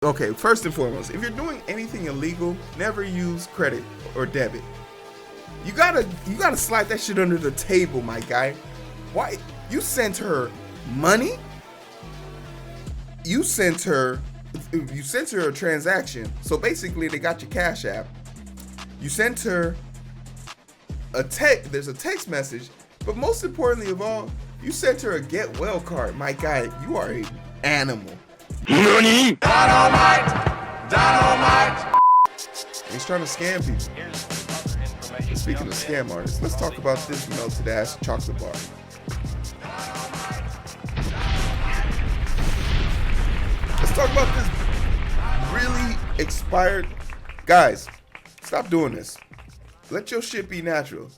Okay, first and foremost, if you're doing anything illegal, never use credit or debit. You gotta slide that shit under the table, my guy. Why? You sent her money? You sent her a transaction. So basically they got your Cash App. You sent her there's a text message, but most importantly of all, you sent her a get well card. My guy, you are an animal. Nani? Dynamite! Dynamite! He's trying to scam people. Speaking of scam artists, let's talk about this melted ass chocolate bar. Let's talk about this really expired. Guys, stop doing this. Let your shit be natural.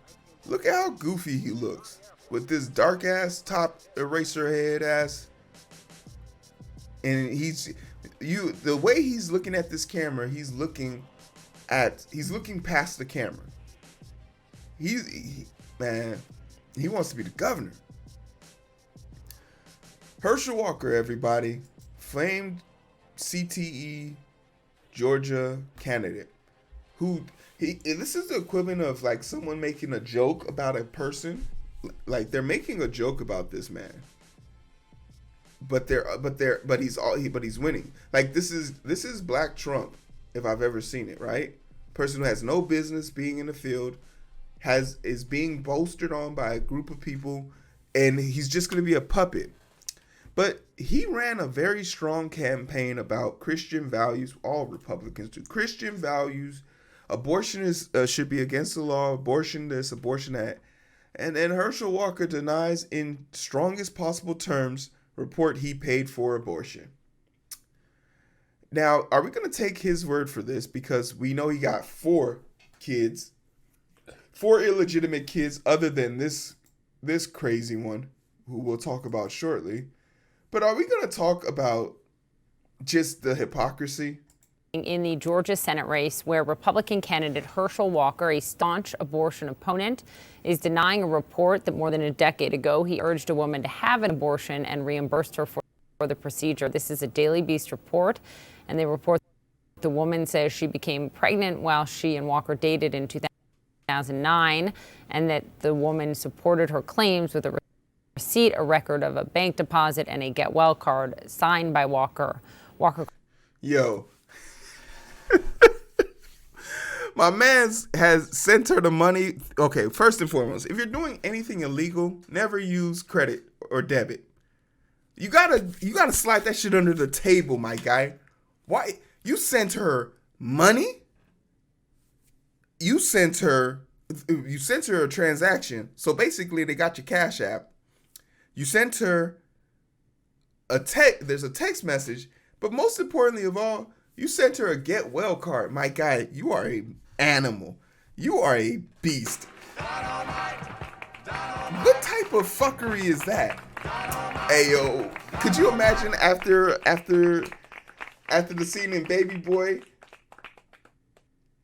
Look at how goofy he looks with this dark ass top eraser head ass. And the way he's looking at this camera, he's looking past the camera. He wants to be the governor. Herschel Walker, everybody, famed CTE Georgia candidate, this is the equivalent of like someone making a joke about a person, like they're making a joke about this man. But he's winning. Like this is Black Trump, if I've ever seen it, right? Person who has no business being in the field, is being bolstered on by a group of people, and he's just gonna be a puppet. But he ran a very strong campaign about Christian values. All Republicans do. Christian values. Abortion should be against the law. Abortion this, abortion that. And then Herschel Walker denies in strongest possible terms report he paid for abortion. Now, are we going to take his word for this? Because we know he got 4 illegitimate kids, other than this crazy one, who we'll talk about shortly. But are we going to talk about just the hypocrisy? In the Georgia Senate race, where Republican candidate Herschel Walker, a staunch abortion opponent, is denying a report that more than a decade ago he urged a woman to have an abortion and reimbursed her for the procedure. This is a Daily Beast report, and they report the woman says she became pregnant while she and Walker dated in 2009, and that the woman supported her claims with a receipt, a record of a bank deposit, and a get well card signed by Walker. Yo. My man has sent her the money. Okay, first and foremost, if you're doing anything illegal, never use credit or debit. You gotta slide that shit under the table, my guy. Why? You sent her money? You sent her a transaction. So basically they got your Cash App. You sent her there's a text message, but most importantly of all, you sent her a get well card. My guy, you are an animal. You are a beast. What type of fuckery is that? Hey yo, could you imagine after the scene in Baby Boy,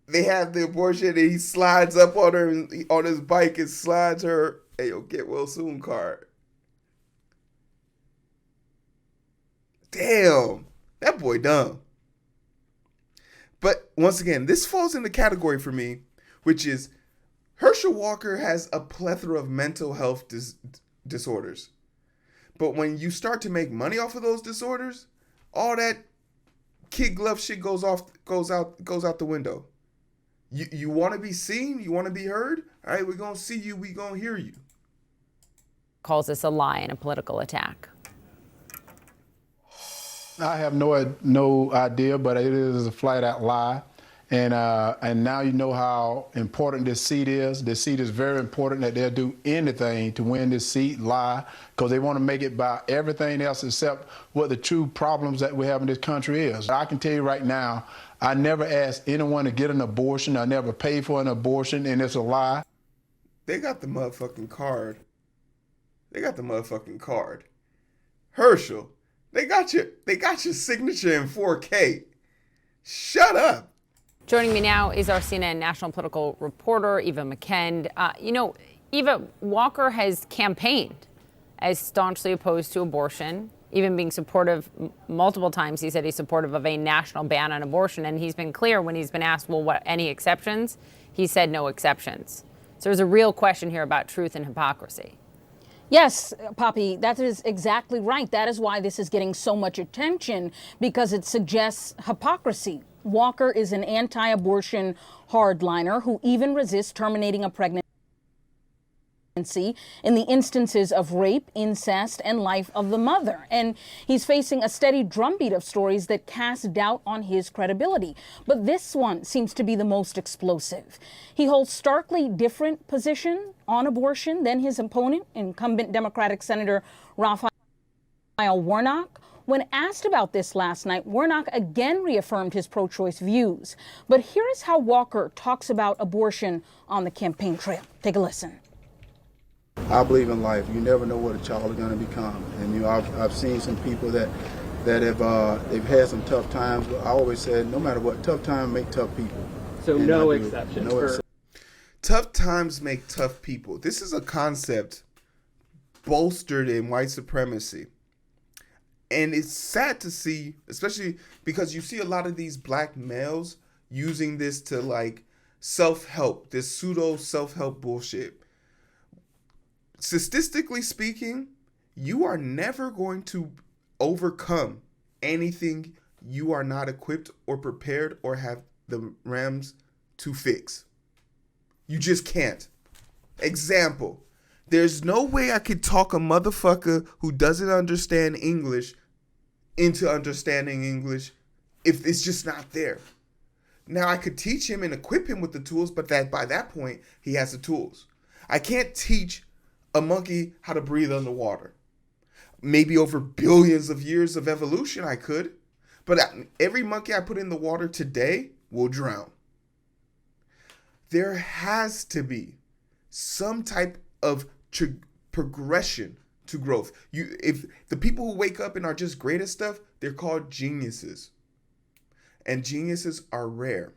they have the abortion and he slides up on her on his bike and slides her, hey yo, get well soon card. Damn, that boy dumb. But once again, this falls in the category for me, which is Herschel Walker has a plethora of mental health disorders. But when you start to make money off of those disorders, all that kid glove shit goes out the window. You want to be seen? You want to be heard? All right, we're going to see you. We're going to hear you. Calls this a lie and a political attack. I have no idea, but it is a flat out lie. And now you know how important this seat is. This seat is very important, that they'll do anything to win this seat, lie, because they want to make it by everything else except what the true problems that we have in this country is. I can tell you right now, I never asked anyone to get an abortion. I never paid for an abortion, and it's a lie. They got the motherfucking card. Herschel, they got your signature in 4K. Shut up. Joining me now is our CNN national political reporter, Eva McKend. Eva, Walker has campaigned as staunchly opposed to abortion. even being supportive multiple times. He said he's supportive of a national ban on abortion. And he's been clear when he's been asked, well, what, any exceptions? He said no exceptions. So there's a real question here about truth and hypocrisy. Yes, Poppy, that is exactly right. That is why this is getting so much attention, because it suggests hypocrisy. Walker is an anti-abortion hardliner who even resists terminating a pregnancy in the instances of rape, incest, and life of the mother. And he's facing a steady drumbeat of stories that cast doubt on his credibility. But this one seems to be the most explosive. He holds starkly different position on abortion than his opponent, incumbent Democratic Senator Raphael Warnock. When asked about this last night, Warnock again reaffirmed his pro-choice views. But here is how Walker talks about abortion on the campaign trail. Take a listen. I believe in life. You never know what a child is going to become. And I've seen some people that have they've had some tough times. But I always said, no matter what, tough times make tough people. So and no exceptions. Tough times make tough people. This is a concept bolstered in white supremacy. And it's sad to see, especially because you see a lot of these black males using this to like self-help, this pseudo self-help bullshit. Statistically speaking, you are never going to overcome anything you are not equipped or prepared or have the rams to fix. You just can't. Example, there's no way I could talk a motherfucker who doesn't understand English into understanding English if it's just not there. Now, I could teach him and equip him with the tools, but that by that point, he has the tools. I can't teach a monkey how to breathe underwater. Maybe over billions of years of evolution I could, but every monkey I put in the water today will drown. There has to be some type of progression to growth. If the people who wake up and are just great at stuff, they're called geniuses. And geniuses are rare.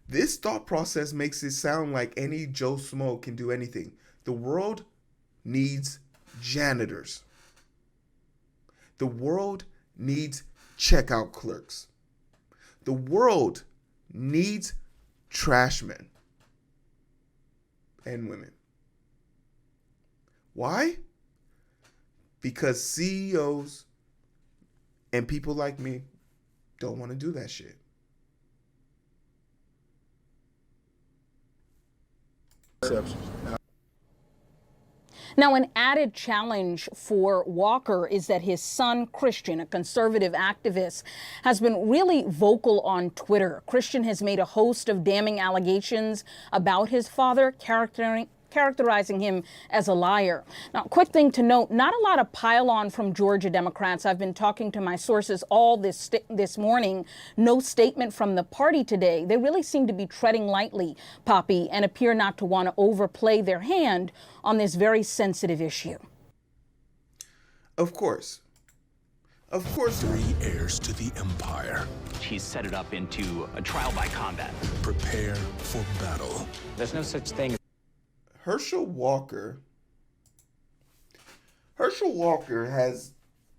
This thought process makes it sound like any Joe Smo can do anything. The world needs janitors. The world needs checkout clerks. The world needs trashmen and women. Why? Because CEOs and people like me don't want to do that shit. Now, an added challenge for Walker is that his son, Christian, a conservative activist, has been really vocal on Twitter. Christian has made a host of damning allegations about his father, characterizing him as a liar. Now, quick thing to note, not a lot of pile-on from Georgia Democrats. I've been talking to my sources all this morning. No statement from the party today. They really seem to be treading lightly, Poppy, and appear not to want to overplay their hand on this very sensitive issue. Of course. Of course. 3 heirs to the empire. He's set it up into a trial by combat. Prepare for battle. There's no such thing. Herschel Walker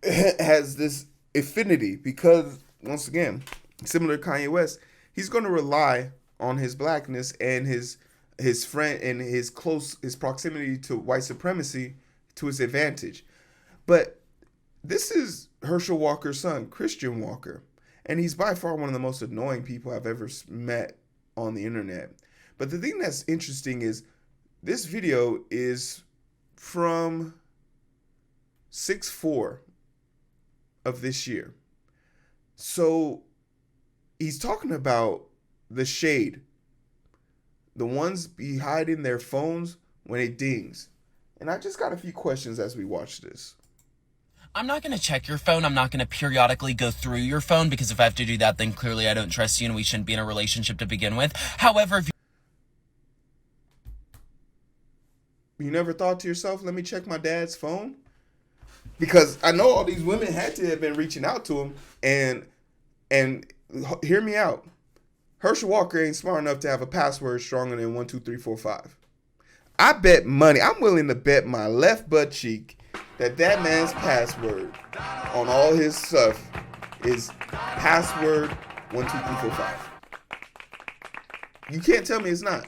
has this affinity because, once again, similar to Kanye West, he's going to rely on his blackness and his friend and his proximity to white supremacy to his advantage. But this is Herschel Walker's son, Christian Walker, and he's by far one of the most annoying people I've ever met on the internet. But the thing that's interesting is this video is from 6/4 of this year. So he's talking about the shade, the ones be hiding their phones when it dings. And I just got a few questions as we watch this. I'm not going to check your phone. I'm not going to periodically go through your phone, because if I have to do that, then clearly I don't trust you and we shouldn't be in a relationship to begin with. However, if you never thought to yourself, let me check my dad's phone? Because I know all these women had to have been reaching out to him. And hear me out. Herschel Walker ain't smart enough to have a password stronger than 1, 2, 3, 4, 5. I bet money. I'm willing to bet my left butt cheek that man's password on all his stuff is password 12345. You can't tell me it's not.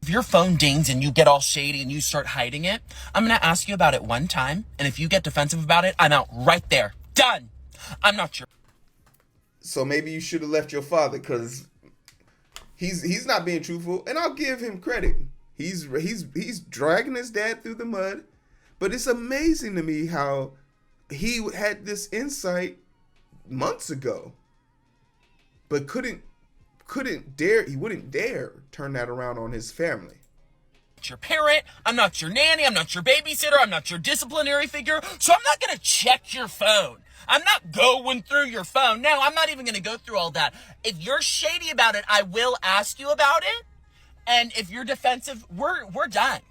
If your phone dings and you get all shady and you start hiding it, I'm going to ask you about it one time. And if you get defensive about it, I'm out right there. Done. I'm not your... So maybe you should have left your father, because he's not being truthful. And I'll give him credit. He's dragging his dad through the mud. But it's amazing to me how he had this insight months ago, but he wouldn't dare turn that around on his family. Your parent, I'm not your nanny, I'm not your babysitter, I'm not your disciplinary figure, so I'm not going to check your phone. I'm not going through your phone. No, I'm not even going to go through all that. If you're shady about it, I will ask you about it. And if you're defensive, we're done.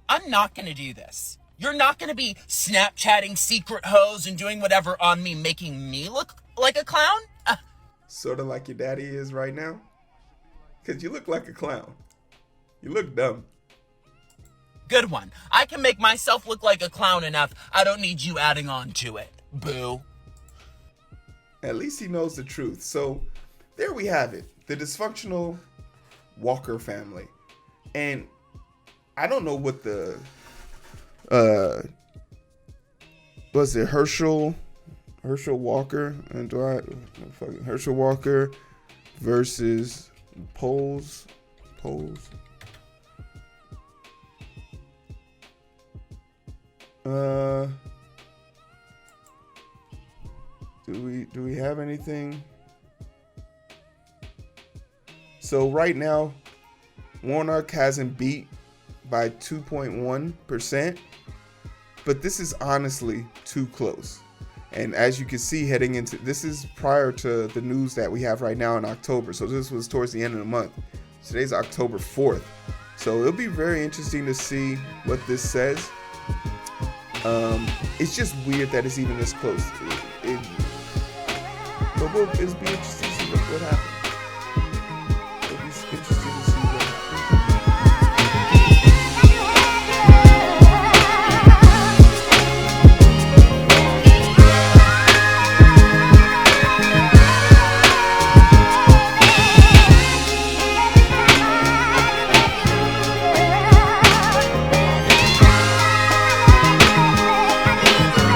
I'm not going to do this. You're not going to be Snapchatting secret hoes and doing whatever on me, making me look like a clown. Sort of like your daddy is right now. Because you look like a clown. You look dumb. Good one. I can make myself look like a clown enough. I don't need you adding on to it. Boo. At least he knows the truth. So there we have it. The dysfunctional Walker family. And I don't know what the was it Herschel Walker, and Herschel Walker versus Poles. Do we have anything? So right now, Warnock has him beat by 2.1%, but this is honestly too close. And as you can see, heading into this is prior to the news that we have right now in October. So this was towards the end of the month. Today's October 4th. So it'll be very interesting to see what this says. It's just weird that it's even this close. But it'll be interesting to see what happens.